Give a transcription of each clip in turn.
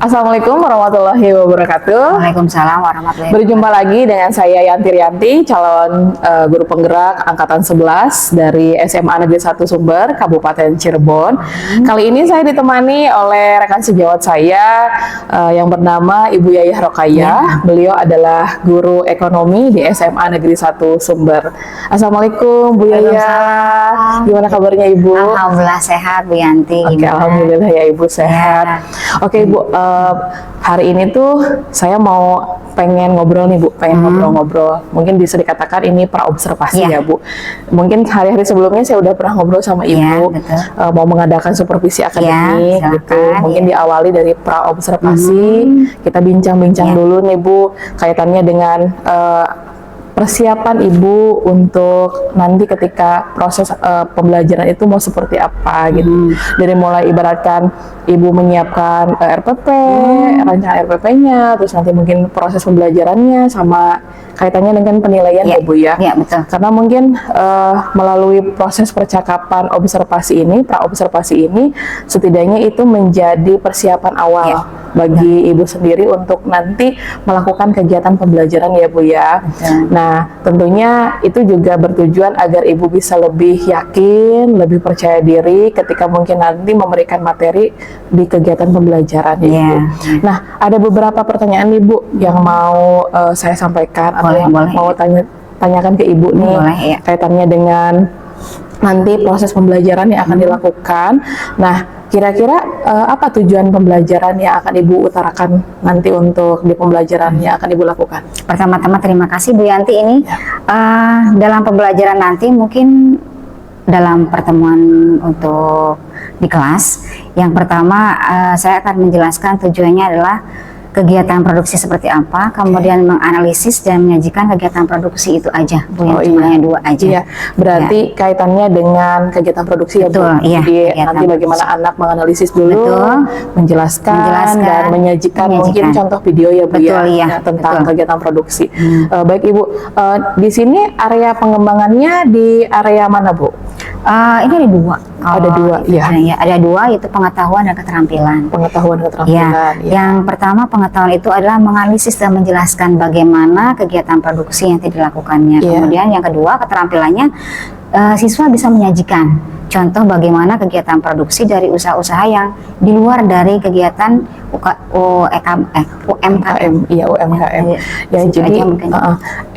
Assalamualaikum warahmatullahi wabarakatuh. Waalaikumsalam warahmatullahi wabarakatuh. Berjumpa lagi dengan saya Yanti Rianti, calon guru penggerak angkatan 11 dari SMA Negeri 1 Sumber, Kabupaten Cirebon. Kali ini saya ditemani oleh rekan sejawat saya yang bernama Ibu Yayah Rokayah. Beliau adalah guru ekonomi di SMA Negeri 1 Sumber. Assalamualaikum Bu Yayah. Gimana kabarnya Ibu? Alhamdulillah sehat Bu Yanti. Oke, alhamdulillah ya Ibu sehat. Oke Ibu, hari ini tuh saya pengen ngobrol nih Bu, ngobrol-ngobrol. Mungkin bisa dikatakan ini praobservasi ya Bu. Mungkin hari-hari sebelumnya saya udah pernah ngobrol sama Ibu, mau mengadakan supervisi akademik gitu. Mungkin diawali dari praobservasi, kita bincang-bincang dulu nih Bu, kaitannya dengan persiapan Ibu untuk nanti ketika proses pembelajaran itu mau seperti apa gitu. Dari mulai ibaratkan Ibu menyiapkan RPP, rancangan RPP-nya, terus nanti mungkin proses pembelajarannya sama kaitannya dengan penilaian ya Bu ya. Iya, betul. Karena mungkin melalui proses percakapan observasi ini, praobservasi ini setidaknya itu menjadi persiapan awal bagi Ibu sendiri untuk nanti melakukan kegiatan pembelajaran ya Bu ya. Nah, tentunya itu juga bertujuan agar Ibu bisa lebih yakin, lebih percaya diri ketika mungkin nanti memberikan materi di kegiatan pembelajaran ya Ibu. Nah, ada beberapa pertanyaan nih Bu yang mau saya sampaikan atau yang mau tanyakan ke Ibu nih kaitannya dengan nanti proses pembelajaran yang akan dilakukan. Nah, kira-kira apa tujuan pembelajaran yang akan Ibu utarakan nanti untuk di pembelajaran yang akan Ibu lakukan? Pertama-tama terima kasih Bu Yanti ini. Dalam pembelajaran nanti mungkin dalam pertemuan untuk di kelas, yang pertama saya akan menjelaskan tujuannya adalah kegiatan produksi seperti apa, kemudian menganalisis dan menyajikan kegiatan produksi itu aja, Bu, yang jumlahnya 2 aja. Iya, berarti kaitannya dengan kegiatan produksi ya Bu. Jadi nanti bagaimana anak menganalisis dulu, menjelaskan dan menyajikan mungkin contoh video ya Bu ya tentang kegiatan produksi. Baik Ibu, di sini area pengembangannya di area mana Bu? Ini ada 2. Ada 2, ya. Ada 2, yaitu pengetahuan dan keterampilan. Pengetahuan dan keterampilan. Yang pertama pengetahuan itu adalah menganalisis dan menjelaskan bagaimana kegiatan produksi yang dilakukannya. Kemudian yang kedua keterampilannya, siswa bisa menyajikan contoh bagaimana kegiatan produksi dari usaha-usaha yang di luar dari kegiatan UMKM. Iya, UMKM. Ya, jadi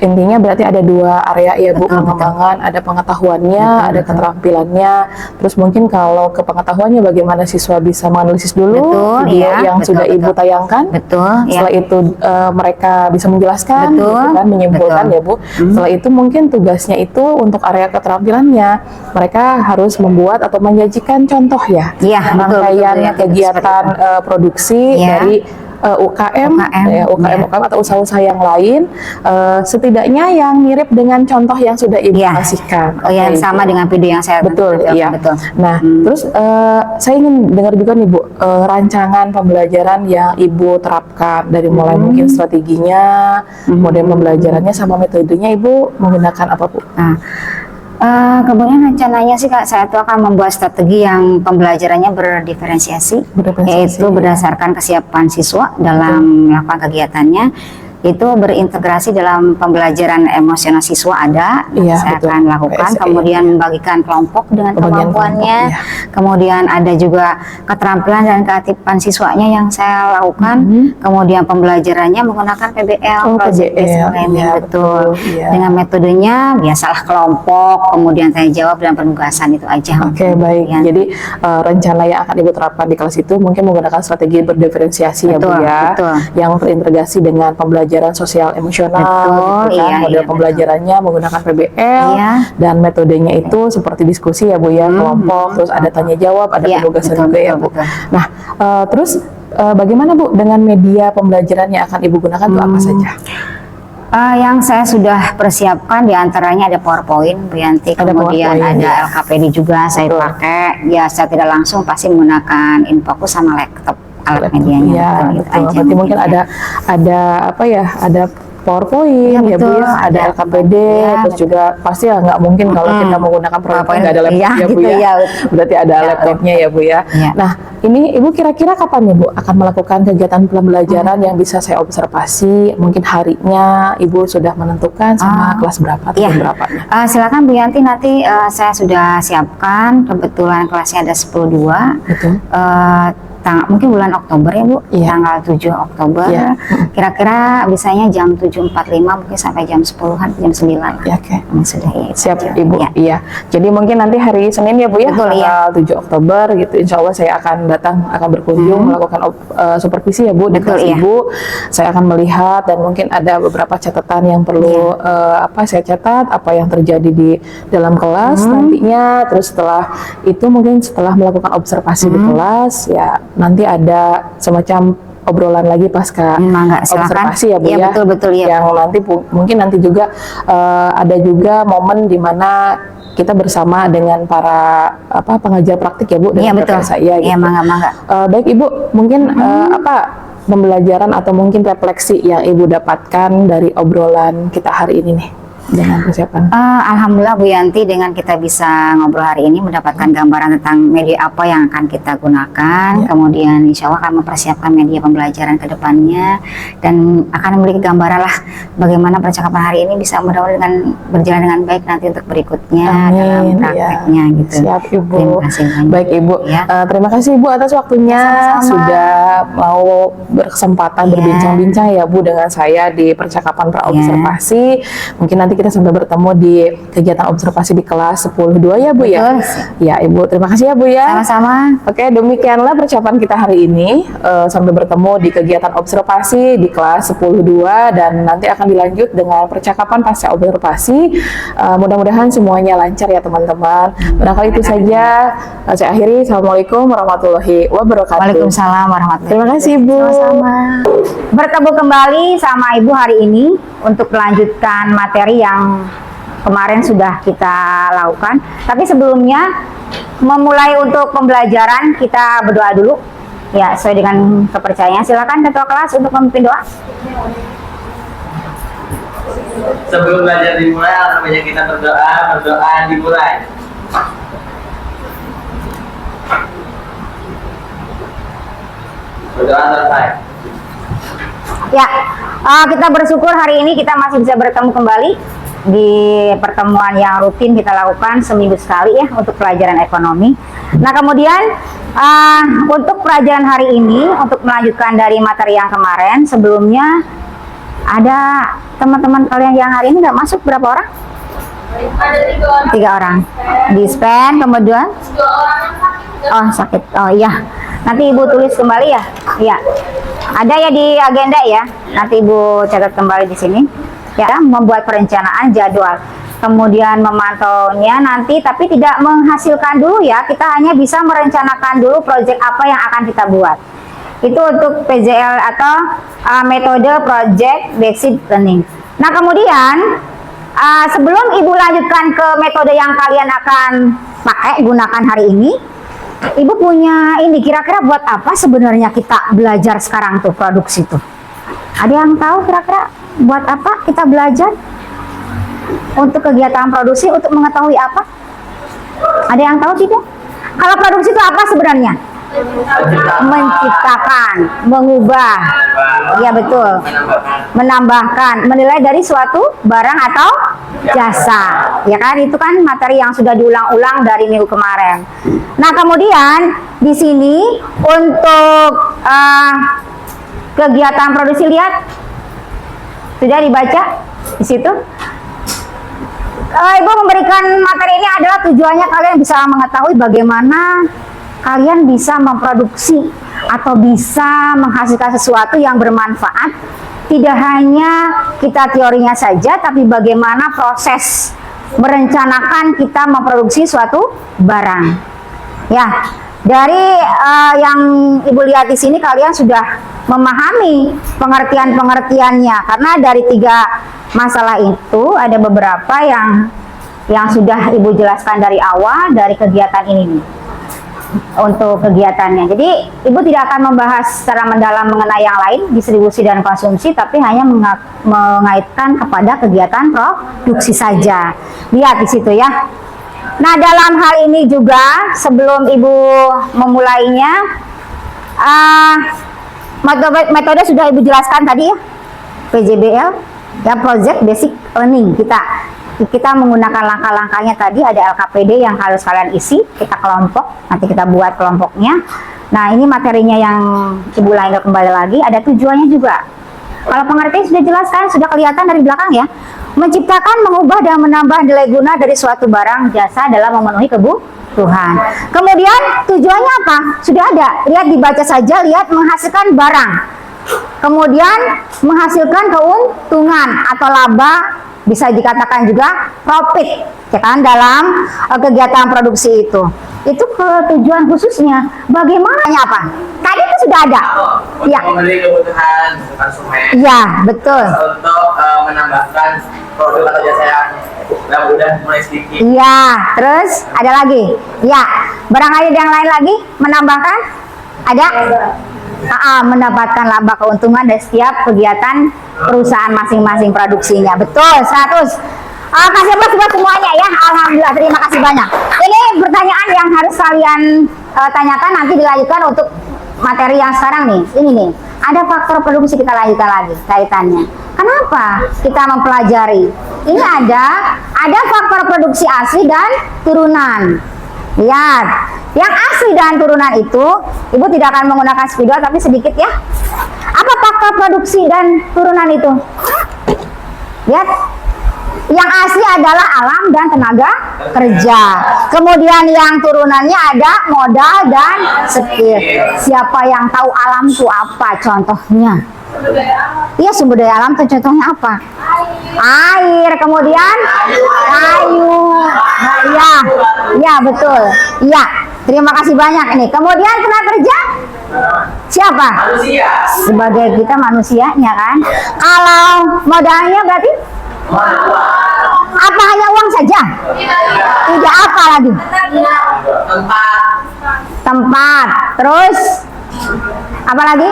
intinya berarti ada 2 area ya Bu, pengembangan, ada pengetahuannya, ada keterampilannya. Terus mungkin kalau ke pengetahuannya bagaimana siswa bisa menganalisis dulu video yang sudah Ibu tayangkan. Setelah itu mereka bisa menjelaskan, kan, menyimpulkan ya Bu. Setelah itu mungkin tugasnya itu untuk area keterampilannya, mereka harus membuat atau menyajikan contoh ya, rangkaian kegiatan produksi dari UKM atau usaha-usaha yang lain, setidaknya yang mirip dengan contoh yang sudah Ibu kasihkan. Yang sama dengan video yang saya Nah, terus saya ingin dengar juga nih Bu, rancangan pembelajaran yang Ibu terapkan dari mulai mungkin strateginya, model pembelajarannya sama metodenya, Ibu menggunakan apa Bu? Kemudian rencananya sih Kak, saya itu akan membuat strategi yang pembelajarannya berdiferensiasi, yaitu berdasarkan kesiapan siswa dalam melakukan kegiatannya, itu berintegrasi dalam pembelajaran emosional siswa saya akan lakukan, kemudian membagikan kelompok dengan kemampuannya, kemudian ada juga keterampilan dan keaktifan siswanya yang saya lakukan, kemudian pembelajarannya menggunakan PBL, Project Based Learning, dengan metodenya biasalah kelompok, kemudian tanya jawab dan penugasan, itu aja. Baik. Jadi rencana yang akan Ibu terapkan di kelas itu mungkin menggunakan strategi berdiferensiasi ya Bu ya, yang terintegrasi dengan pembelajaran sosial emosional, model pembelajarannya menggunakan PBL dan metodenya itu seperti diskusi ya Bu ya, kelompok, terus ada tanya jawab, ada penugasan juga ya Bu. Nah, terus bagaimana Bu dengan media pembelajaran yang akan Ibu gunakan itu apa saja? Yang saya sudah persiapkan diantaranya ada PowerPoint Bu Yanti, kemudian ada LKPD juga saya pakai. Ya, saya tidak langsung pasti menggunakan Infocus sama laptop alat medianya. Berarti mungkin ada apa ya, ada PowerPoint ya Bu ya, ada LKPD, terus juga pasti ya nggak mungkin kalau kita menggunakan PowerPoint nggak ada laptop ya Bu ya. Berarti ada laptopnya ya Bu ya. Nah, ini Ibu kira-kira kapan nih Bu akan melakukan kegiatan pembelajaran yang bisa saya observasi? Mungkin harinya Ibu sudah menentukan sama kelas berapa atau Iya. berapanya? Silakan Bu Yanti, nanti saya sudah siapkan, kebetulan kelasnya ada 10.2. Betul. Mungkin bulan Oktober ya Bu, Iya. tanggal 7 Oktober. Iya. Kira-kira bisanya jam 7.45 mungkin sampai jam 10-an, jam 9 lah. Ya, oke. Sudah ya. Siap aja. Ibu. Ya. Iya. Jadi mungkin nanti hari Senin ya Bu ya, Betul, tanggal 7 Oktober gitu. Insya Allah saya akan datang, akan berkunjung melakukan supervisi ya Bu di Betul, kelas iya. Ibu. Saya akan melihat dan mungkin ada beberapa catatan yang perlu saya catat apa yang terjadi di dalam kelas nantinya. Terus setelah itu mungkin setelah melakukan observasi di kelas ya nanti ada semacam obrolan lagi pasca Mangga, silakan. observasi ya Bu Iya, ya. betul, iya. Yang nanti mungkin nanti juga ada juga momen di mana kita bersama dengan para pengajar praktik ya Bu, Iya, dengan betul. rekan saya Iya, gitu. mangga. Baik Ibu, mungkin apa pembelajaran atau mungkin refleksi yang Ibu dapatkan dari obrolan kita hari ini nih dengan persiapan? Alhamdulillah Bu Yanti, dengan kita bisa ngobrol hari ini mendapatkan gambaran tentang media apa yang akan kita gunakan, kemudian insya Allah akan mempersiapkan media pembelajaran ke depannya, dan akan memiliki gambaran lah bagaimana percakapan hari ini bisa mudah-mudahan berjalan dengan baik nanti untuk berikutnya dalam Amin, prakteknya ya. gitu. Siap Ibu. Terima kasih banyak. Baik Ibu, Ya. terima kasih Ibu atas waktunya Sama-sama. sudah mau berkesempatan Ya. berbincang-bincang ya Bu dengan saya di percakapan praobservasi. Mungkin nanti kita sampai bertemu di kegiatan observasi di kelas 10.2 ya Bu ya. Betul. Ya Ibu, terima kasih ya Bu ya. Sama-sama. Oke, demikianlah percakapan kita hari ini. Sampai bertemu di kegiatan observasi di kelas 10.2 dan nanti akan dilanjut dengan percakapan pasca observasi. Mudah-mudahan semuanya lancar ya teman-teman. Barangkali itu saja. Saya akhiri. Assalamualaikum warahmatullahi wabarakatuh. Waalaikumsalam warahmatullahi Terima kasih Bu. Sama-sama. Bertemu kembali sama Ibu hari ini untuk melanjutkan materi yang kemarin sudah kita lakukan. Tapi sebelumnya memulai untuk pembelajaran kita berdoa dulu. Ya, sesuai dengan kepercayaan. Silakan ketua kelas untuk memimpin doa. Sebelum belajar dimulai, namanya kita berdoa dimulai. Berdoa selesai. Ya, kita bersyukur hari ini kita masih bisa bertemu kembali di pertemuan yang rutin kita lakukan seminggu sekali ya untuk pelajaran ekonomi. Nah kemudian untuk pelajaran hari ini untuk melanjutkan dari materi yang kemarin, sebelumnya ada teman-teman kalian yang hari ini nggak masuk berapa orang? Ada 3 orang. 3 orang. Dispen kemudian 2 orang yang sakit. oh sakit. Oh iya. Nanti Ibu tulis kembali ya. Iya. Ada ya di agenda ya. Nanti Ibu catat kembali di sini. Ya, membuat perencanaan jadwal. Kemudian memantaunya nanti, tapi tidak menghasilkan dulu ya. Kita hanya bisa merencanakan dulu proyek apa yang akan kita buat. Itu untuk PJL atau metode project based learning. Nah, kemudian sebelum Ibu lanjutkan ke metode yang kalian akan pakai gunakan hari ini, Ibu punya ini, kira-kira buat apa sebenarnya kita belajar sekarang tuh produksi tuh? Ada yang tahu kira-kira buat apa kita belajar? Untuk kegiatan produksi, untuk mengetahui apa? Ada yang tahu tidak? Kalau produksi itu apa sebenarnya? Menciptakan, mengubah, ya betul, menambahkan, menilai dari suatu barang atau jasa, ya kan? Itu kan materi yang sudah diulang-ulang dari minggu kemarin. Nah kemudian di sini untuk kegiatan produksi, lihat sudah dibaca di situ. Ibu memberikan materi ini adalah tujuannya kalian bisa mengetahui bagaimana kalian bisa memproduksi atau bisa menghasilkan sesuatu yang bermanfaat. Tidak hanya kita teorinya saja, tapi bagaimana proses merencanakan kita memproduksi suatu barang. Ya, dari yang Ibu lihat di sini kalian sudah memahami pengertian-pengertiannya, karena dari 3 masalah itu ada beberapa yang sudah Ibu jelaskan dari awal dari kegiatan ini nih. Untuk kegiatannya, jadi Ibu tidak akan membahas secara mendalam mengenai yang lain, distribusi dan konsumsi, tapi hanya mengaitkan kepada kegiatan produksi saja. Lihat di situ ya. Nah dalam hal ini juga sebelum Ibu memulainya, Metode sudah Ibu jelaskan tadi ya, PJBL, ya Project Basic Learning. Kita menggunakan langkah-langkahnya tadi, ada LKPD yang harus kalian isi, kita kelompok, nanti kita buat kelompoknya. Nah, ini materinya yang Ibu Laila kembali lagi, ada tujuannya juga. Kalau pengertian sudah jelaskan, sudah kelihatan dari belakang ya. Menciptakan, mengubah, dan menambah nilai guna dari suatu barang jasa dalam memenuhi kebutuhan. Kemudian tujuannya apa? Sudah ada, lihat dibaca saja, lihat menghasilkan barang. Kemudian menghasilkan keuntungan atau laba, bisa dikatakan juga profit, ya kan, dalam kegiatan produksi itu. Itu tujuan khususnya. Bagaimana apa? Tadi itu sudah ada. Ya. Memenuhi kebutuhan konsumen. Ya, betul. Untuk menambahkan produk atau jasa yang udah mulai sedikit. Iya, terus ada lagi. Ya, barangkali yang lain lagi menambahkan? Ada? Mendapatkan laba keuntungan dari setiap kegiatan perusahaan masing-masing produksinya. Betul, 100. Kasih buat semuanya ya. Alhamdulillah, terima kasih banyak. Ini pertanyaan yang harus kalian tanyakan, nanti dilanjutkan untuk materi yang sekarang nih. Ini nih, ada faktor produksi, kita lanjutkan lagi kaitannya. Kenapa kita mempelajari? Ini ada faktor produksi asli dan turunan. Lihat, yang asli dan turunan itu, Ibu tidak akan menggunakan spidol tapi sedikit ya. Apa faktor produksi dan turunan itu? Lihat, yang asli adalah alam dan tenaga kerja. Kemudian yang turunannya ada modal dan skill. Siapa yang tahu alam itu apa contohnya? Iya, sumber daya alam itu contohnya apa? Air, kemudian kayu. Nah, ya betul. Iya, terima kasih banyak ini. Kemudian tenaga kerja siapa? Manusia. Sebagai kita manusianya kan. Kalau modalnya berarti apa, hanya uang saja? Tidak, apa lagi? Tempat. Terus apa lagi?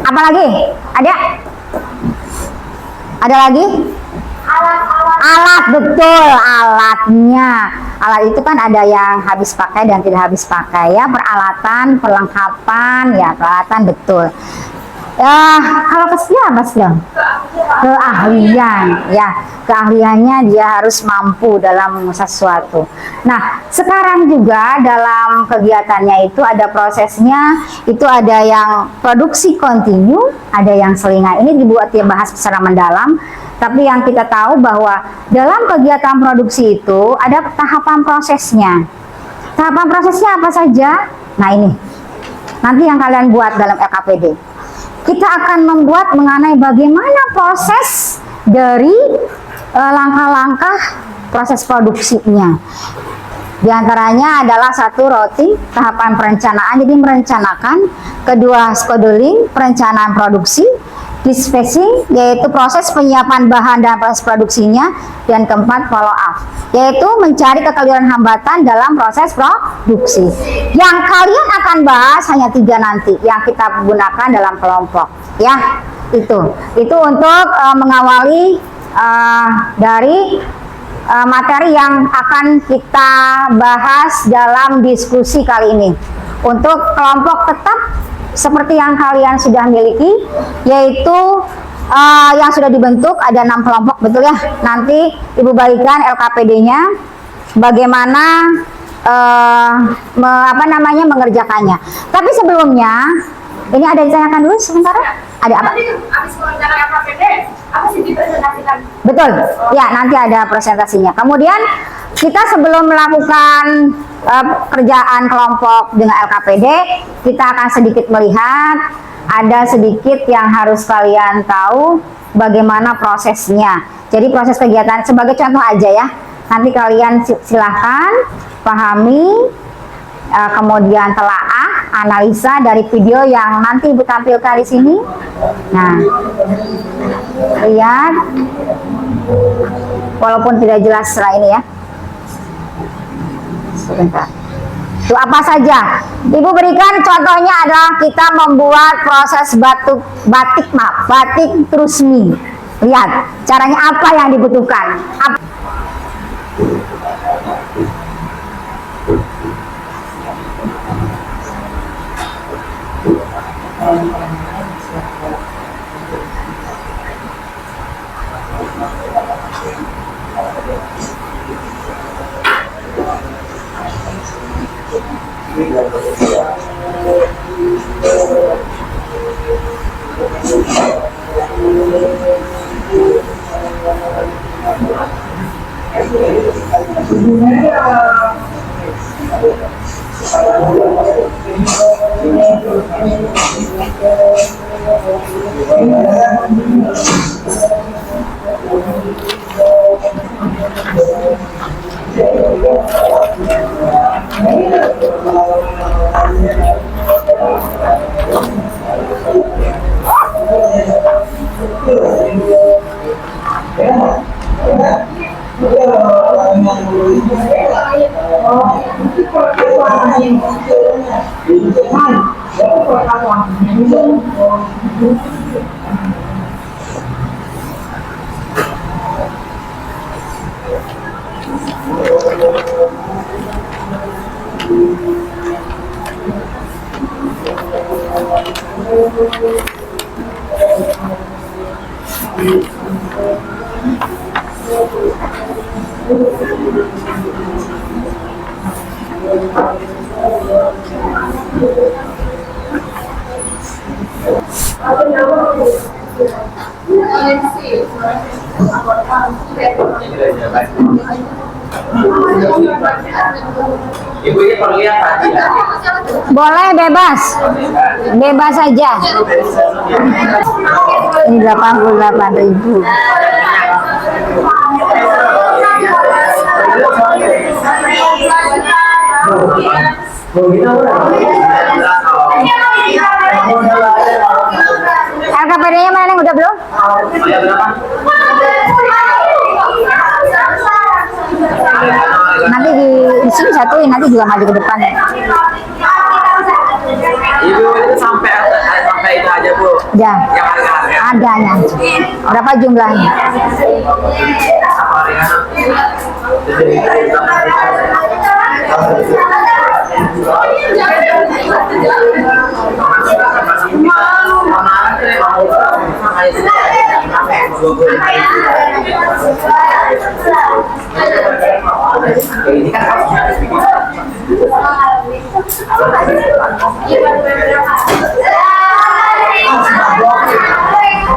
Apa lagi? Ada lagi? Alat, betul, alatnya. Alat itu kan ada yang habis pakai dan tidak habis pakai ya, peralatan, perlengkapan, ya peralatan, betul. Kalau apa sih? Keahlian, ya, keahliannya dia harus mampu dalam sesuatu. Nah, sekarang juga dalam kegiatannya itu ada prosesnya, itu ada yang produksi kontinu, ada yang selingan. Ini dibuat dia bahas secara mendalam, tapi yang kita tahu bahwa dalam kegiatan produksi itu ada tahapan prosesnya. Tahapan prosesnya apa saja? Nah, ini nanti yang kalian buat dalam LKPD. Kita akan membuat mengenai bagaimana proses dari langkah-langkah proses produksinya. Di antaranya adalah 1, routing, tahapan perencanaan, jadi merencanakan. Kedua, scheduling, perencanaan produksi. Dispatching, yaitu proses penyiapan bahan dan proses produksinya. Dan keempat, follow up, yaitu mencari kekeliruan hambatan dalam proses produksi. Yang kalian akan bahas hanya 3 nanti yang kita gunakan dalam kelompok ya. Itu untuk mengawali dari materi yang akan kita bahas dalam diskusi kali ini. Untuk kelompok tetap seperti yang kalian sudah miliki, yaitu yang sudah dibentuk ada 6 kelompok, betul ya. Nanti Ibu bagikan LKPD-nya bagaimana mengerjakannya. Tapi sebelumnya ini ada ditanyakan dulu sementara. Ada apa? Habis mengerjakan LKPD, apa sih dipresentasikan? Betul. Ya, nanti ada presentasinya. Kemudian kita sebelum melakukan kerjaan kelompok dengan LKPD, kita akan sedikit melihat, ada sedikit yang harus kalian tahu bagaimana prosesnya. Jadi proses kegiatan sebagai contoh aja ya. Nanti kalian silahkan pahami, kemudian telaah, analisa dari video yang nanti Ibu tampilkan di sini. Nah, lihat, walaupun tidak jelas setelah ini ya. Sebentar. Itu apa saja? Ibu berikan contohnya adalah kita membuat proses batik trusmi. Lihat, caranya apa yang dibutuhkan. Ibu ini perlu lihat tadi ya. Boleh bebas. Bebas saja. Ini 88.000. LKPD-nya mana yang udah belum? Nanti di sini satuin, nanti juga maju ke depan. Ibu itu sampai itu aja Bu. Ya, Yang harga-harga. adanya. Berapa jumlahnya? Apa harga? Ini kan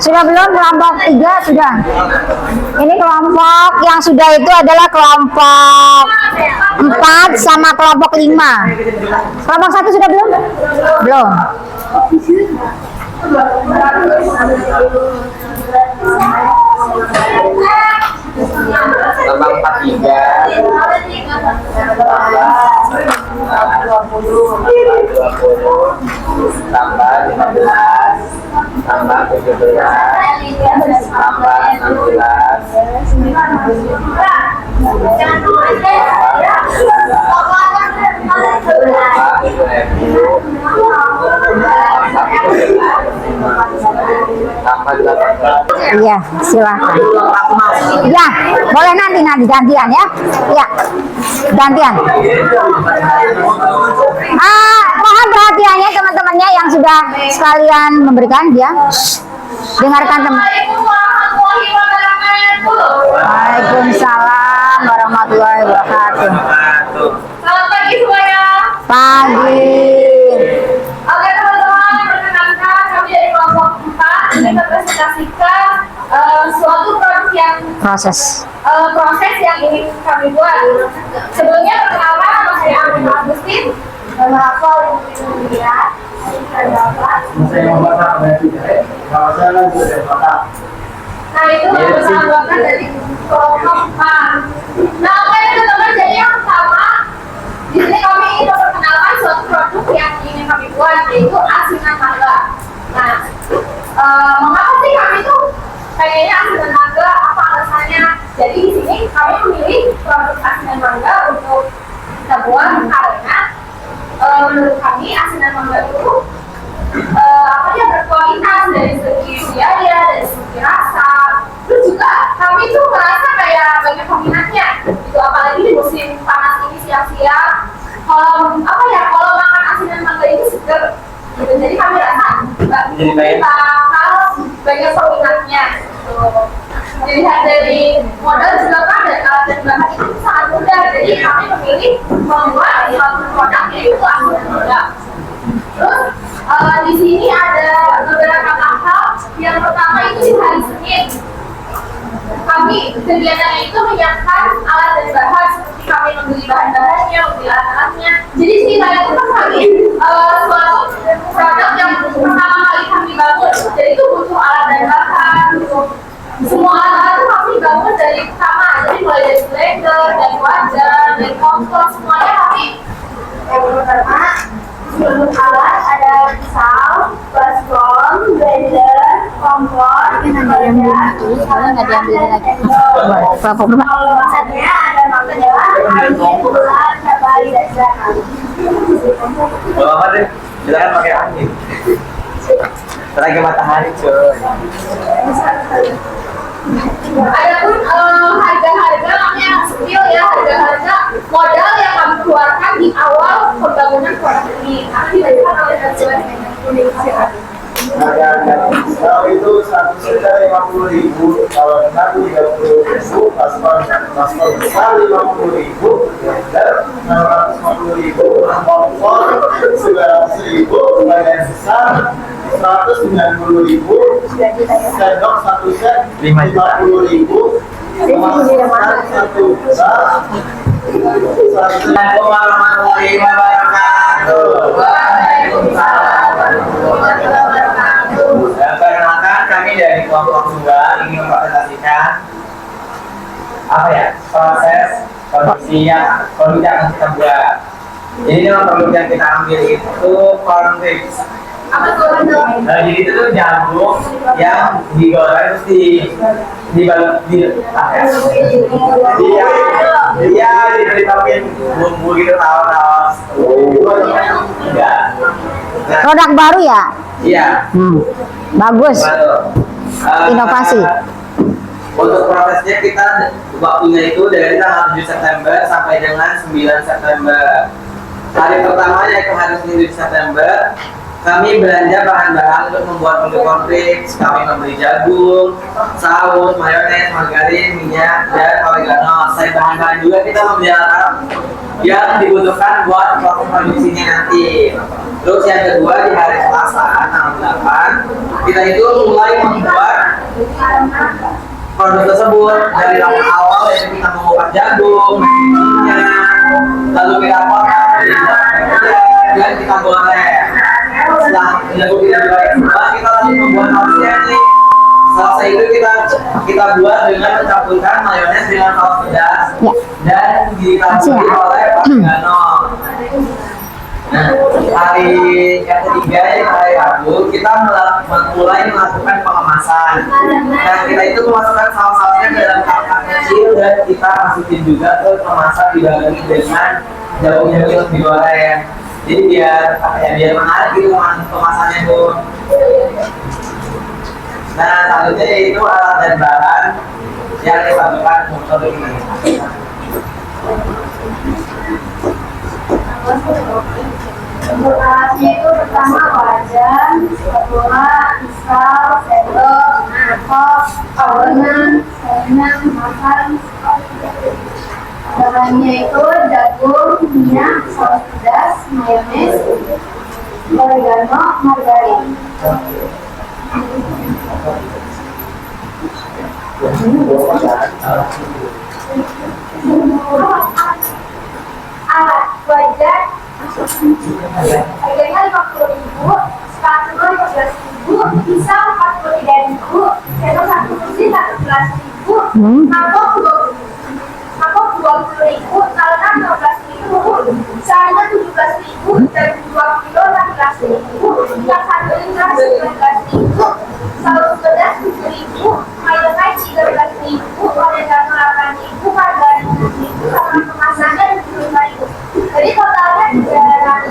Sudah belum kelompok 3 sudah. Ini kelompok yang sudah itu adalah kelompok 4 sama kelompok 5. Kelompok 1 sudah belum? Belum. tambah 43 tambah 15 tambah 17 tambah 16 Iya, silakan. Ya, boleh nanti gantian ya. Ya, gantian. Mohon perhatiannya teman-temannya yang sudah sekalian memberikan ya. Dengarkan teman. Waalaikumsalam warahmatullahi wabarakatuh. Selamat pagi semuanya. Pagi. Oke teman-teman, perkenalkan kami dari kelompok 4 ingin mempresentasikan suatu proses yang ingin kami buat. Sebelumnya perkenalkan nama saya Amin Agustin. Nama aku Olivia. Nah itu bersama anggota dari kelompok 4. Nah oke teman-teman, jadi yang pertama di sini kami ingin memperkenalkan suatu produk yang ingin kami buat, yaitu asinan mangga. Nah, mengapa sih kami tuh pengennya asinan mangga? Apa alasannya? Jadi di sini kami memilih produk asinan mangga untuk kita buat karena menurut kami asinan mangga itu berkualitas dari segi biaya, dari segi rasa. Terus juga kami tuh merasa kayak banyak peminatnya. Itu apalagi di musim panas ini siang-siang. Kalau makan asinan mangga itu seger. Gitu. Jadi kami rasa diceritain. bakal banyak peminatnya. Tuh. Dilihat dari modal juga kan dan alat dan bahan itu sangat mudah. Jadi kami memilih membuat suatu produk yaitu akun dan modal. Terus di sini ada beberapa tahap. Yang pertama itu di hari Senin. Kami kegiatannya itu menyiapkan alat dan bahan seperti kami membeli bahan-bahannya, membeli alat-alatnya. Jadi ceritanya itu kan kami suatu produk yang pertama kali kami bangun. Jadi itu butuh alat dan bahan, butuh semua alat itu kami bangun dari pertama. Jadi mulai dari blender, dari wajan, dari kompor, semuanya kami. Yang pertama untuk alat ada pisau, baskom, blender, kompor, wajan, nggak diambil lagi. kalau maksudnya ada material, air, gula, cabai, dan garam. Gak apa deh, silakan pakai angin. Tenaga matahari cuy. Adapun harga-harga kami yang spill ya, harga-harga modal yang kami keluarkan di awal pembangunan produk ini. Karena diberikan oleh Nasional Indonesia. Harga pisau itu satu set 50.000, kalau enam 30.000, paspor besar 50.000, blender 650.000, kompor 900.000, bagian besar 190.000, sendok satu set 50.000, kemasan satu besar. Assalamualaikum warahmatullahi wabarakatuh. Waalaikumsalam warahmatullahi wabarakatuh. Perkenalkan, kami dari kelompok 2 ingin mempresentasikan apa ya, proses produksi yang akan kita buat. Jadi nama produk yang kita ambil itu corn ribs. Apa tuh? Jadi itu tuh jagung yang digoreng terus dibalut di ditambahin bumbu gitu, tawas. Enggak. Nah, Produk baru ya? iya. Bagus. Baru. Inovasi. Untuk prosesnya kita waktunya itu dari tanggal 7 September sampai dengan 9 September. Hari pertamanya itu hari Senin 7 September. Kami belanja bahan-bahan untuk membuat produk konflik. Kami membeli jagung, saus, mayones, margarin, minyak, dan oregano. Selain bahan-bahan juga kita membeli alat yang dibutuhkan buat proses produksinya nanti. Terus yang kedua di hari Selasa tanggal 8 kita itu mulai membuat produk tersebut dari awal, yaitu kita mengupas jagung, minyak, lalu kita potong, dan kita goreng. Setelah jagung kita goreng semua, kita langsung membuat sausnya nih. Sausnya itu kita buat dengan mencampurkan mayones dengan saus pedas dan ditambah oleh oregano. Nah, hari yang ketiga yaitu hari Rabu kita mulai melakukan pengemasan. Nah, kita itu memasukkan saus-sausnya ke dalam kotak kecil dan kita masukin juga ke kemasan dibarengi dengan jagung yang kita digoreng. Jadi biar menarik gitu kemasannya tuh. Nah, selanjutnya yaitu alat dan bahan yang diperlukan untuk ini. Untuk alatnya itu pertama wajan, spatula, pisau, sendok, mangkok, adonan, sayuran, makan. Bahannya itu jagung, minyak, saus pedas, mayones, oregano, margarin. Alat wajan harganya 50.000, spatula 15.000, pisau 43.000, sendok 1 kursi 11.000, mangkok 20.000, talengan 15.000, sayuran 17.000, dan 2 kilo 16.000, minyak 1 liter 19.000, saus pedas 7.000, mayones 13.000, oregano 8.000, margarin 6.000, sama kemasannya 75.000. Jadi totalnya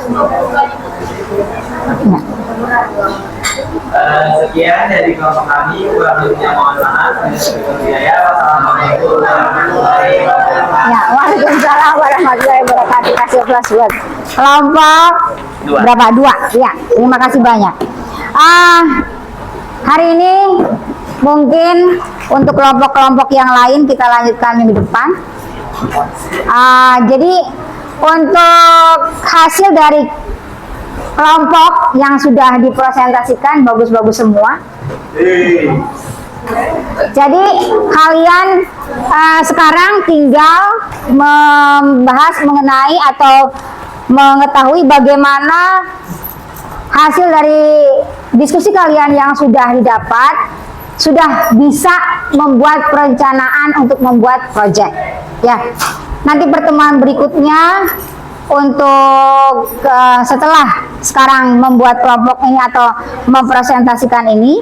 322.000. Sekian dari kelompok kami, kurang lebihnya mohon maaf. Wassalamualaikum warahmatullahi wabarakatuh. Ya, waalaikumsalam warahmatullahi wabarakatuh. Kasih plus buat kelompok Dua. berapa? 2. Ya, terima kasih banyak. Hari ini mungkin untuk kelompok-kelompok yang lain kita lanjutkan minggu depan. Jadi untuk hasil dari kelompok yang sudah dipresentasikan bagus-bagus semua. Jadi kalian sekarang tinggal membahas mengenai atau mengetahui bagaimana hasil dari diskusi kalian yang sudah didapat, sudah bisa membuat perencanaan untuk membuat proyek. Ya, nanti pertemuan berikutnya untuk setelah sekarang membuat kelompok ini atau mempresentasikan ini,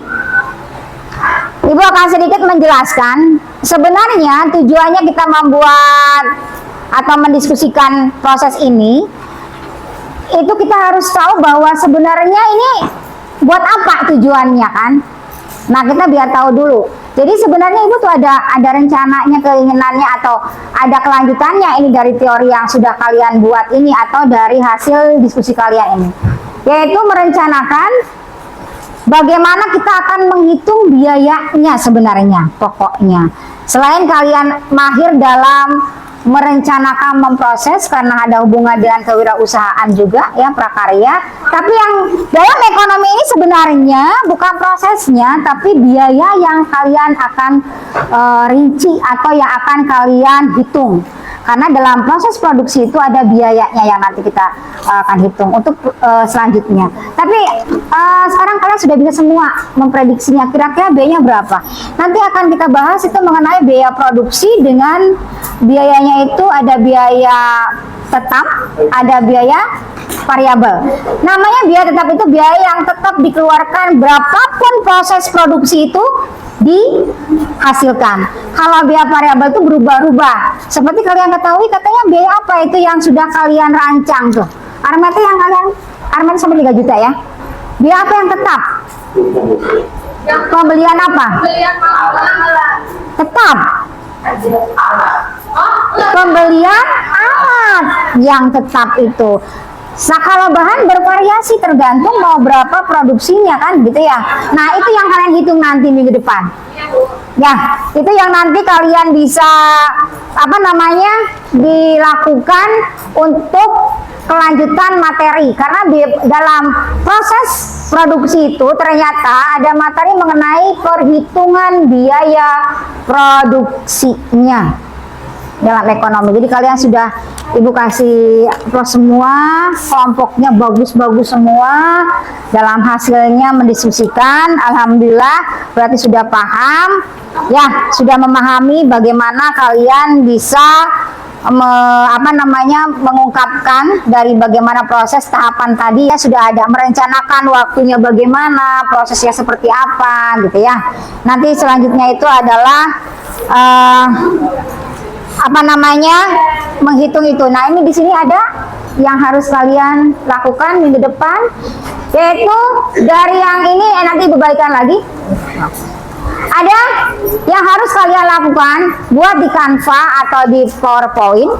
Ibu akan sedikit menjelaskan sebenarnya tujuannya kita membuat atau mendiskusikan proses ini. Itu kita harus tahu bahwa sebenarnya ini buat apa tujuannya kan. Nah, kita biar tahu dulu. Jadi sebenarnya Ibu tuh ada rencananya, keinginannya, atau ada kelanjutannya ini dari teori yang sudah kalian buat ini atau dari hasil diskusi kalian ini. Yaitu merencanakan bagaimana kita akan menghitung biayanya sebenarnya, pokoknya. Selain kalian mahir dalam merencanakan, memproses karena ada hubungan dengan kewirausahaan juga ya, prakarya. Tapi yang dalam ekonomi ini sebenarnya bukan prosesnya, tapi biaya yang kalian akan rinci atau yang akan kalian hitung. Karena dalam proses produksi itu ada biayanya yang nanti kita akan hitung untuk selanjutnya. Tapi sekarang kalian sudah bisa semua memprediksinya kira-kira biayanya berapa. Nanti akan kita bahas itu mengenai biaya produksi dengan biayanya itu ada biaya tetap, ada biaya variabel. Namanya biaya tetap itu biaya yang tetap dikeluarkan berapapun proses produksi itu dihasilkan. Kalau biaya variabel itu berubah-ubah. Seperti kalian ketahui, katanya biaya apa itu yang sudah kalian rancang tuh? Armet yang kalian sampai 3 juta ya. Biaya apa yang tetap? Pembelian apa? Tetap. Pembelian alat yang tetap itu. Kalau bahan bervariasi tergantung mau berapa produksinya kan gitu ya. Nah, itu yang kalian hitung nanti minggu depan. Ya, itu yang nanti kalian bisa dilakukan untuk kelanjutan materi. Karena di dalam proses produksi itu ternyata ada materi mengenai perhitungan biaya produksinya dalam ekonomi. Jadi kalian sudah Ibu kasih semua, kelompoknya bagus-bagus semua, dalam hasilnya mendiskusikan. Alhamdulillah berarti sudah paham ya, sudah memahami bagaimana kalian bisa mengungkapkan dari bagaimana proses tahapan tadi ya, sudah ada merencanakan waktunya bagaimana, prosesnya seperti apa gitu ya. Nanti selanjutnya itu adalah menghitung itu. Nah, ini di sini ada yang harus kalian lakukan minggu depan, yaitu dari yang ini nanti berbaikan lagi. Ada yang harus kalian lakukan buat di Canva atau di PowerPoint.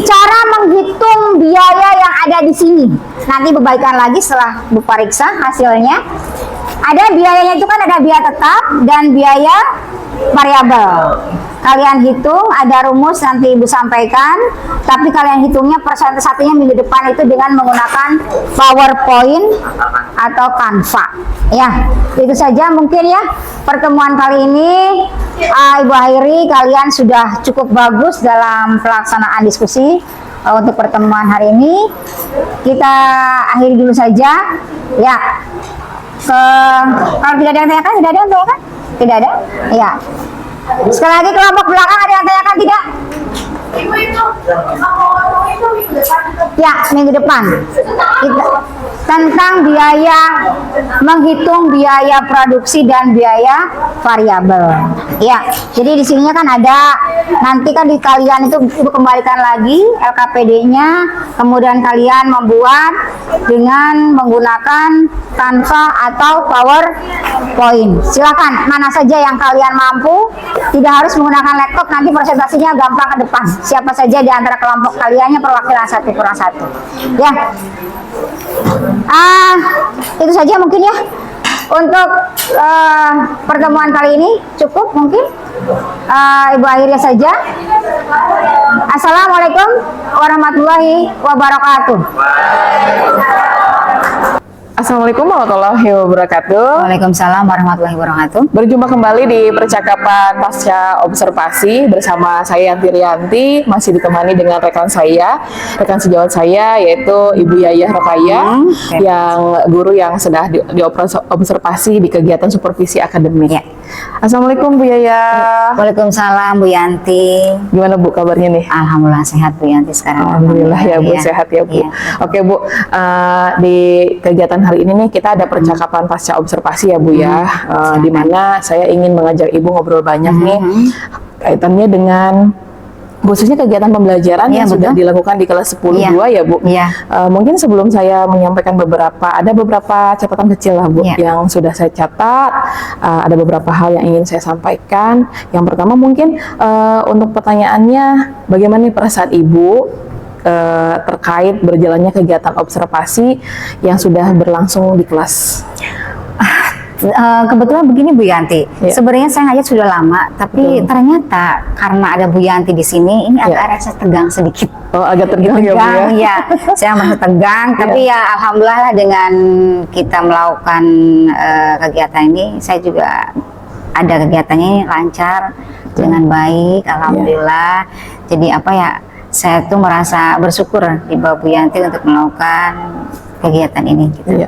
Cara menghitung biaya yang ada di sini. Nanti berbaikan lagi setelah diperiksa hasilnya. Ada biayanya itu kan ada biaya tetap dan biaya variabel. Kalian hitung, ada rumus nanti Ibu sampaikan, tapi kalian hitungnya persentasenya minggu depan itu dengan menggunakan PowerPoint atau Canva. Ya, itu saja mungkin ya pertemuan kali ini. Ibu akhiri, kalian sudah cukup bagus dalam pelaksanaan diskusi untuk pertemuan hari ini. Kita akhiri dulu saja. Ya, kalau tidak ada yang tanyakan, tidak ada yang tanyakan? Tidak ada? Ya. Sekali lagi kelompok belakang ada yang tanyakan tidak? Ibu itu minggu depan. Ya, minggu depan. Tentang biaya, menghitung biaya produksi dan biaya variabel. Ya, jadi di sininya kan ada, nanti kan di kalian itu Ibu kembalikan lagi LKPD-nya, kemudian kalian membuat dengan menggunakan Canva atau PowerPoint. Silakan, mana saja yang kalian mampu, tidak harus menggunakan laptop, nanti presentasinya gampang ke depan. Siapa saja di antara kelompok kaliannya perwakilan 1+1. Ya. Itu saja mungkin ya. Untuk pertemuan kali ini cukup mungkin. Ibu akhirnya saja. Assalamualaikum warahmatullahi wabarakatuh. Assalamualaikum warahmatullahi wabarakatuh. Waalaikumsalam warahmatullahi wabarakatuh. Berjumpa kembali di percakapan pasca observasi bersama saya Yanti Rianti, masih ditemani dengan rekan sejawat saya yaitu Ibu Yayah Rokaya, yang guru yang sedang diobservasi di kegiatan supervisi akademik. Ya. Assalamualaikum Bu Yayah. Waalaikumsalam Bu Yanti. Gimana Bu kabarnya nih? Alhamdulillah sehat Bu Yanti sekarang. Alhamdulillah ya Bu, Iya. sehat ya Bu. Iya. Oke Bu, di kegiatan hari ini nih kita ada percakapan pasca observasi ya Bu ya, di mana saya ingin mengajak Ibu ngobrol banyak nih kaitannya dengan khususnya kegiatan pembelajaran Iya, yang sudah betul. dilakukan di kelas 10-2 ya Bu. Iya. Mungkin sebelum saya menyampaikan ada beberapa catatan kecil lah Bu Iya. yang sudah saya catat. Ada beberapa hal yang ingin saya sampaikan. Yang pertama mungkin untuk pertanyaannya, bagaimana nih perasaan Ibu terkait berjalannya kegiatan observasi yang sudah berlangsung di kelas? Kebetulan begini Bu Yanti, Iya. sebenarnya saya ngajak sudah lama, tapi Betul. ternyata karena ada Bu Yanti di sini, ini Iya. agak rasa tegang sedikit. Oh, agak tegang ya Bu ya? Tegang, ya. Saya merasa tegang, tapi ya alhamdulillah lah dengan kita melakukan kegiatan ini, saya juga ada kegiatannya lancar dengan baik, alhamdulillah. Jadi apa ya, saya tuh merasa bersyukur di bawah Bu Yanti untuk melakukan kegiatan ini. Gitu. Iya.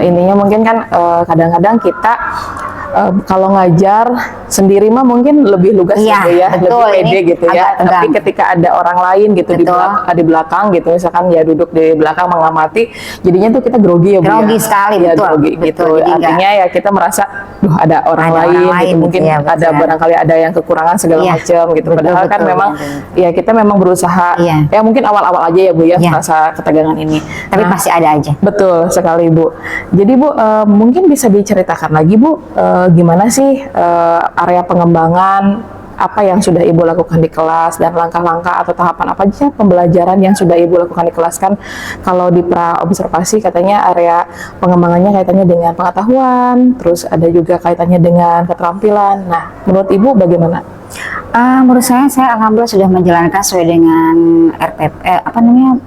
Intinya mungkin kan kadang-kadang kita kalau ngajar sendiri mah mungkin lebih lugas Iya, gitu ya, betul. lebih pede Ini gitu ya. agak tegang. Tapi ketika ada orang lain gitu di Betul. di belakang gitu, misalkan ya duduk di belakang mengamati, jadinya tuh kita grogi ya Bu. Grogi ya? sekali, Ya, betul. grogi Betul, gitu. jadi Artinya ya kita merasa, duh ada orang Ada lain, orang lain gitu. gitu Mungkin ya, ada betul. barangkali ada yang kekurangan segala Iya, macam gitu. betul, Padahal kan betul, memang betul. ya kita memang berusaha. Iya. Ya mungkin awal-awal aja ya Bu ya, Iya. merasa ketegangan ini. Tapi Nah, pasti ada aja. betul sekali Bu. Jadi Bu, mungkin bisa diceritakan lagi Bu, gimana sih area pengembangan apa yang sudah Ibu lakukan di kelas dan langkah-langkah atau tahapan apa aja pembelajaran yang sudah Ibu lakukan di kelas? Kan kalau di pra observasi katanya area pengembangannya kaitannya dengan pengetahuan, terus ada juga kaitannya dengan keterampilan. Nah, menurut Ibu bagaimana? Menurut saya alhamdulillah sudah menjalankan sesuai dengan RPP,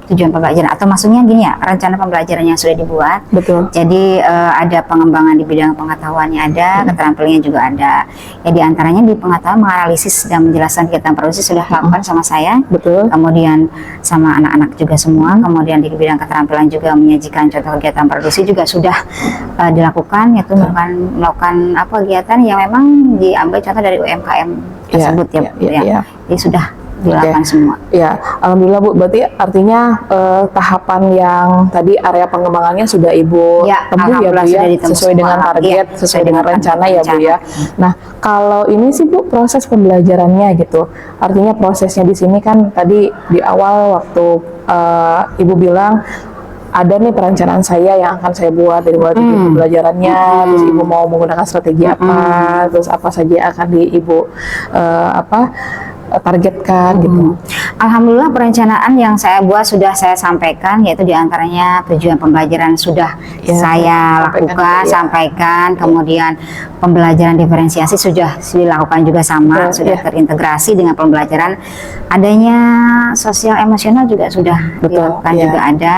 tujuan pembelajaran, atau maksudnya gini ya, rencana pembelajaran yang sudah dibuat. Betul. Jadi ada pengembangan di bidang pengetahuannya ada, keterampilannya juga ada. Ya diantaranya di pengetahuan menganalisis dan menjelaskan kegiatan produksi sudah lakukan sama saya. Betul. Kemudian sama anak-anak juga semua. Kemudian di bidang keterampilan juga menyajikan contoh kegiatan produksi juga sudah dilakukan, yaitu melakukan apa kegiatan yang memang diambil contoh dari UMKM tersebut ya, Bu, ya. iya. Jadi sudah dilakukan semua. Ya, alhamdulillah Bu. Berarti artinya tahapan yang tadi area pengembangannya sudah Ibu Ya, tempuh ya Bu alhamdullah ya, sudah ditempuh sesuai semua. dengan target, Iya, sesuai dengan rencana ya Bu ya. rencana. Nah, kalau ini sih Bu proses pembelajarannya gitu. Artinya prosesnya di sini kan tadi di awal waktu Ibu bilang ada nih perencanaan saya yang akan saya buat dari mulai tujuan pembelajarannya, terus Ibu mau menggunakan strategi apa, terus apa saja yang akan Ibu targetkan gitu. Alhamdulillah perencanaan yang saya buat sudah saya sampaikan, yaitu diantaranya tujuan pembelajaran sudah Ya, saya sampaikan, lakukan, ya. sampaikan, kemudian pembelajaran diferensiasi sudah dilakukan juga sama, Betul, sudah ya. terintegrasi dengan pembelajaran. Adanya sosial emosional juga sudah Betul, dilakukan ya. juga ada.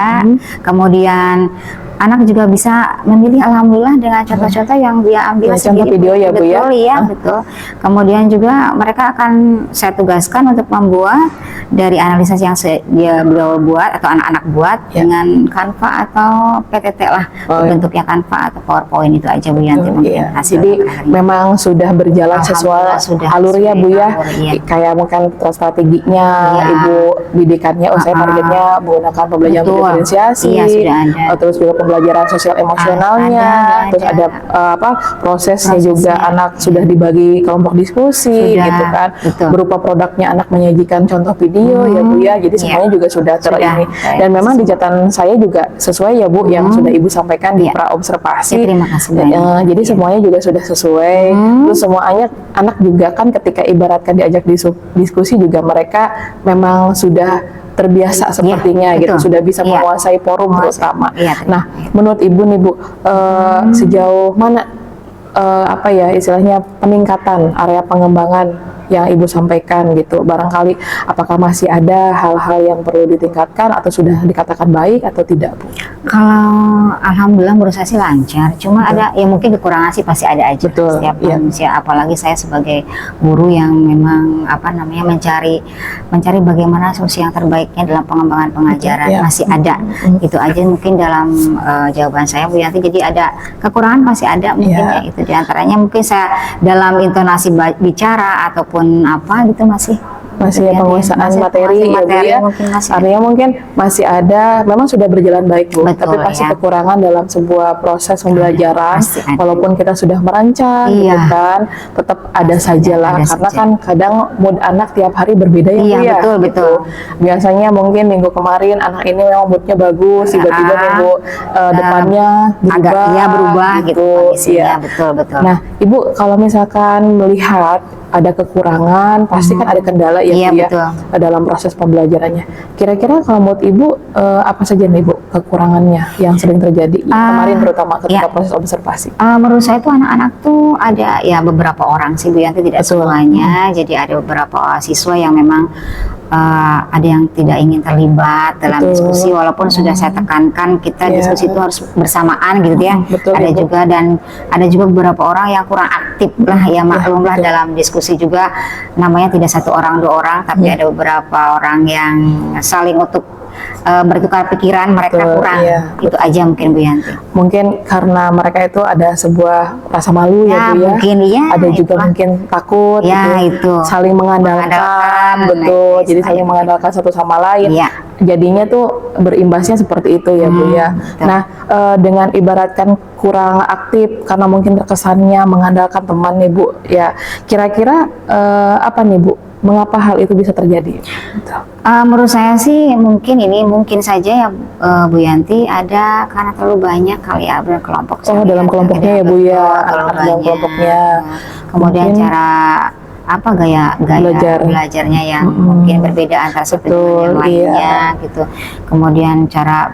Kemudian anak juga bisa memilih alhamdulillah dengan contoh-contoh yang dia ambil Ya, contoh sendiri. video ya, Bu, ya. Betul ya, betul. Kemudian juga mereka akan saya tugaskan untuk membuat dari analisis yang beliau buat atau anak-anak buat Ya. dengan Canva atau PTT lah, Oh, ya. bentuknya Canva atau PowerPoint itu aja Bu Yanti mungkin Iya. hasil Jadi akhirnya. memang sudah berjalan Alhamdulillah sesuai sudah alur ya sesuai Bu ya. alur, iya. Kayak mungkin strateginya, Iya. Ibu didikannya, saya targetnya menggunakan pembelajaran Betul. diferensiasi, Iya, sudah ada. terus juga pembelajaran sosial emosionalnya, ada, terus ada prosesnya juga anak sudah dibagi kelompok diskusi Sudah, gitu kan, betul. berupa produknya anak menyajikan contoh video ya Bu ya. Jadi Iya. semuanya juga sudah Sudah, ini. baik. Dan memang di catatan saya juga sesuai ya Bu yang sudah Ibu sampaikan di Iya. pra observasi. Ya, terima kasih Dan, banyak. jadi semuanya juga sudah sesuai. Terus semuanya anak juga kan ketika ibaratkan diajak diskusi juga mereka memang sudah terbiasa sepertinya Iya, gitu, betul. sudah bisa Iya. menguasai forum terutama. Iya, Nah, menurut Ibu nih Bu, sejauh mana apa ya istilahnya peningkatan area pengembangan yang Ibu sampaikan gitu, barangkali apakah masih ada hal-hal yang perlu ditingkatkan atau sudah dikatakan baik atau tidak Bu? Kalau alhamdulillah menurut saya sih lancar, cuma ada ya mungkin kekurangan sih pasti ada aja. Betul, Setiap iya. manusia, apalagi saya sebagai guru yang memang apa namanya mencari bagaimana solusi yang terbaiknya dalam pengembangan pengajaran, Iya. masih ada. Itu aja mungkin dalam jawaban saya Bu Yanti. Jadi ada kekurangan masih ada mungkin Iya. ya, itu diantaranya mungkin saya dalam intonasi bicara ataupun apa gitu masih Masih ya, penguasaan masih materi, penguasaan ya Bu materi ya. mungkin masih ada. Artinya mungkin masih ada, memang sudah berjalan baik Bu, Betul, tapi pasti ya. kekurangan dalam sebuah proses pembelajaran, Pasti ada. walaupun kita sudah merancang gitu Iya. kan, tetap ada sajalah, ada karena saja. kan kadang mood anak tiap hari berbeda ya Iya, Bu ya. betul, gitu. betul. Biasanya mungkin minggu kemarin anak ini memang moodnya bagus, tiba-tiba minggu depannya berubah gitu kondisinya. Iya. Betul. Nah, Ibu kalau misalkan melihat ada kekurangan, pasti kan ada kendala ya Iya, Bu ya betul. dalam proses pembelajarannya. Kira-kira kalau menurut Ibu apa saja nih Bu kekurangannya yang sering terjadi kemarin terutama ketika ya. proses observasi? Menurut saya tuh anak-anak tuh ada ya beberapa orang sih Bu Yanti, tidak Betul. semuanya. Jadi ada beberapa siswa yang memang ada yang tidak ingin terlibat dalam Betul. diskusi, walaupun sudah saya tekankan kita Iya. diskusi itu harus bersamaan gitu ya. Betul, ada Ibu. juga dan ada juga beberapa orang yang kurang aktif lah ya, maklumlah betul. dalam diskusi juga namanya tidak satu orang dua orang, tapi ada beberapa orang yang saling untuk bertukar pikiran, mereka Betul, kurang. iya. Itu aja mungkin Bu Yanti. Mungkin karena mereka itu ada sebuah rasa malu ya Bu ya. Mungkin iya. Ada juga itulah. mungkin takut Ya, gitu. itu. Saling mengandalkan, Mengandalkan, betul. nah, Jadi saling istilahnya. mengandalkan satu sama lain. Iya. Jadinya tuh berimbasnya seperti itu ya Bu ya. betul. Nah, dengan ibaratkan kurang aktif karena mungkin terkesannya mengandalkan teman nih Bu ya. Kira-kira apa nih Bu? Mengapa hal itu bisa terjadi? Menurut saya sih mungkin saja ya Bu Yanti, ada karena terlalu banyak kali ya berkelompok. Oh, dalam kelompoknya ya Bu ya, Betul, terlalu anak-anak dalam banyak. kelompoknya. Kemudian Mungkin cara gaya belajarnya yang mungkin berbeda antara satu dengan yang Betul, lainnya iya. gitu. Kemudian cara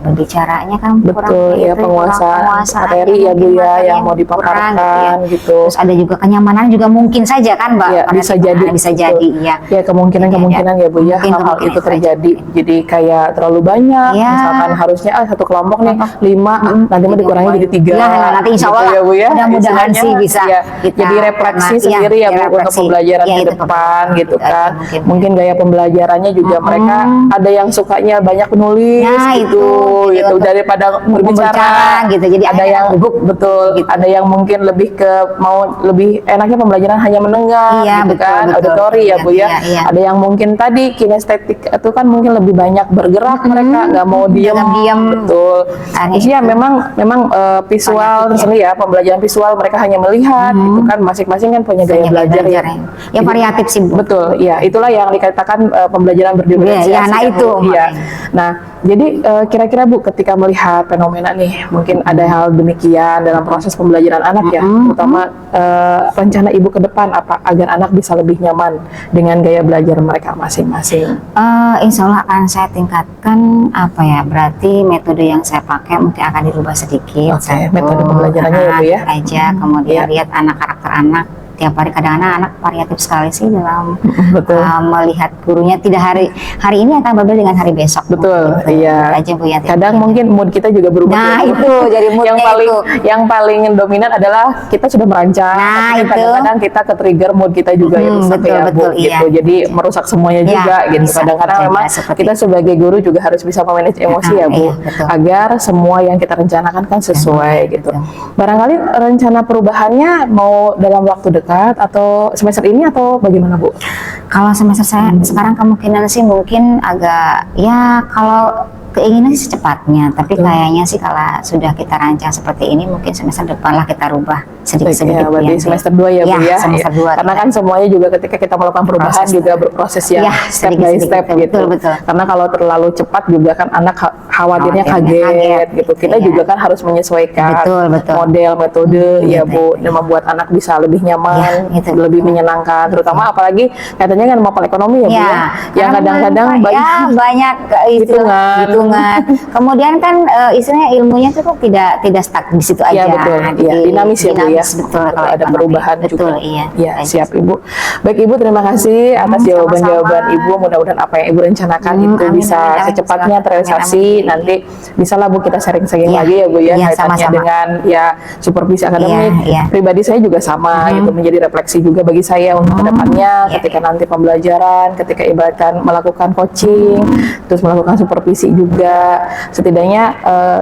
berbicaranya kan Betul, ya, penguasaan materi ya, Bu, ya, yang mau dipaparkan, gitu. Terus ada juga kenyamanan juga mungkin saja kan Mbak. Ya, pada bisa tiap jadi, hari bisa betul. jadi ya. Ya, kemungkinan ya Bu ya, Mungkin hal-hal kemungkinan itu itu terjadi. Jadi kayak terlalu banyak, Ya. misalkan harusnya satu kelompok nih 5, nanti mau dikurangi jadi 3. Ya, nanti insya Allah ya Bu ya. mudah-mudahan Istilahnya, sih bisa ya, kita jadi refleksi cermati, sendiri ya Bu untuk refleksi. pembelajaran Ya, ke itu depan gitu itu aja kan. mungkin. Mungkin gaya pembelajarannya juga mereka ada yang sukanya banyak menulis Ya, gitu, itu. gitu daripada berbicara gitu. Jadi ada akhirnya yang gugup. betul, Gitu. ada yang mungkin lebih ke mau lebih enaknya pembelajaran hanya mendengar Iya, gitu betul, kan, betul. auditori ya Bu ya. Iya, iya. Ada yang mungkin tadi kinestetik itu kan mungkin lebih banyak bergerak, mereka nggak mau diam. Jangan diam. Betul. Aneh Terus ya itu. memang visual Banyak, tersendiri ya, pembelajaran visual mereka hanya melihat gitu kan, masing-masing kan punya gaya belajar ya. Yang variatif sih Bu. Betul, iya. Itulah yang dikatakan pembelajaran berdiferensiasi. Iya, nah ya, itu, Bu. Iya. makanya. Nah, jadi kira-kira Bu, ketika melihat fenomena nih, mungkin ada hal demikian dalam proses pembelajaran anak ya, terutama rencana Ibu ke depan apa agar anak bisa lebih nyaman dengan gaya belajar mereka masing-masing. Insya Allah akan saya tingkatkan apa ya, berarti metode yang saya pakai mungkin akan dirubah sedikit. Oke, metode pembelajarannya ya, Bu, ya. Aja, kemudian Iya. lihat karakter anak tiap hari. Kadang-kadang anak variatif sekali sih dalam Betul. melihat gurunya, tidak hari ini akan berbeda dengan hari besok. Betul, Gitu. iya. Aja Bu Yanti. Kadang mungkin mood kita juga berubah. Nah, ya, Bu. itu, jadi moodnya yang paling dominan adalah kita sudah merancang. Nah, tapi itu. kadang-kadang kita ke trigger mood kita juga ya rusak betul, ya, Bu. betul, iya. Gitu. Jadi merusak semuanya Iya, juga gitu. bisa Kadang-kadang juga memang seperti kita sebagai guru juga harus bisa memanage emosi ya, Bu. iya, betul. Agar semua yang kita rencanakan kan sesuai gitu. Barangkali rencana perubahannya mau dalam waktu dekat atau semester ini atau bagaimana, Bu? Kalau semester saya sekarang kemungkinan sih mungkin agak ya, kalau keinginan sih secepatnya, tapi kayaknya sih kalau sudah kita rancang seperti ini mungkin semester depan lah kita rubah sedikit-sedikit. Ya, berarti semester 2 ya Bu ya. semester 2. Karena kan semuanya juga ketika kita melakukan perubahan Proses. juga berproses ya, Ya, step by sedikit-sedikit, step gitu. betul. Karena kalau terlalu cepat juga kan anak khawatirnya kaget gitu. Kita Iya. juga kan harus menyesuaikan Betul. model, metode ya gitu. Bu, dan membuat anak bisa lebih nyaman, Ya, gitu. lebih menyenangkan, terutama apalagi katanya kan maupun ekonomi ya Bu ya. Yang karena kadang-kadang banyak hitungan. Kemudian kan istilahnya ilmunya itu tidak stuck di situ aja. Iya betul, iya, dinamis ya Bu ya. Betul, Betul, kalau ada ekonomi. perubahan Betul, juga. iya. Ya, Kayak siap gitu. Ibu. Baik Ibu, terima kasih atas sama-sama. jawaban-jawaban Ibu. Mudah-mudahan apa yang Ibu rencanakan itu Amin, bisa amin, amin. secepatnya Amin, terrealisasi. amin. Nanti bisalah Bu kita sharing-sharing Iya, lagi ya Bu ya, iya, kaitannya sama-sama. dengan ya supervisi akademik. iya. Pribadi saya juga sama gitu, menjadi refleksi juga bagi saya untuk kedepannya Iya, ketika nanti pembelajaran, ketika ibaratkan melakukan coaching, terus melakukan supervisi juga. Setidaknya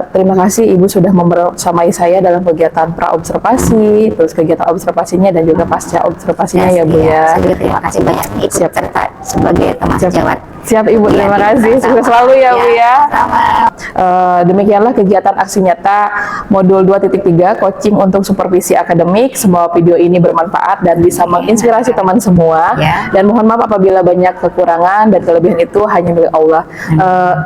terima kasih Ibu sudah membersamai saya dalam kegiatan praobservasi, terus kegiatan observasinya dan juga pasca observasinya ya Bu ya. Saya juga terima kasih banyak ikut Siap. serta sebagai teman Siap. sejawat. Siap Ibu, terima Iya, kasih. sama-sama. Sukses selalu ya Bu ya. Sama. Demikianlah kegiatan aksi nyata modul 2.3 coaching untuk supervisi akademik. Semoga video ini bermanfaat dan bisa menginspirasi teman semua. Ya. Dan mohon maaf apabila banyak kekurangan dan kelebihan itu hanya milik Allah.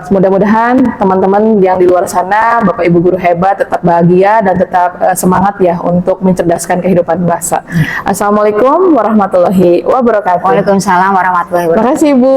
Mudah-mudahan teman-teman yang di luar sana, Bapak Ibu guru hebat, tetap bahagia dan tetap semangat ya untuk mencerdaskan kehidupan bangsa. Assalamualaikum warahmatullahi wabarakatuh. Waalaikumsalam warahmatullahi Terima wabarakatuh. kasih Ibu.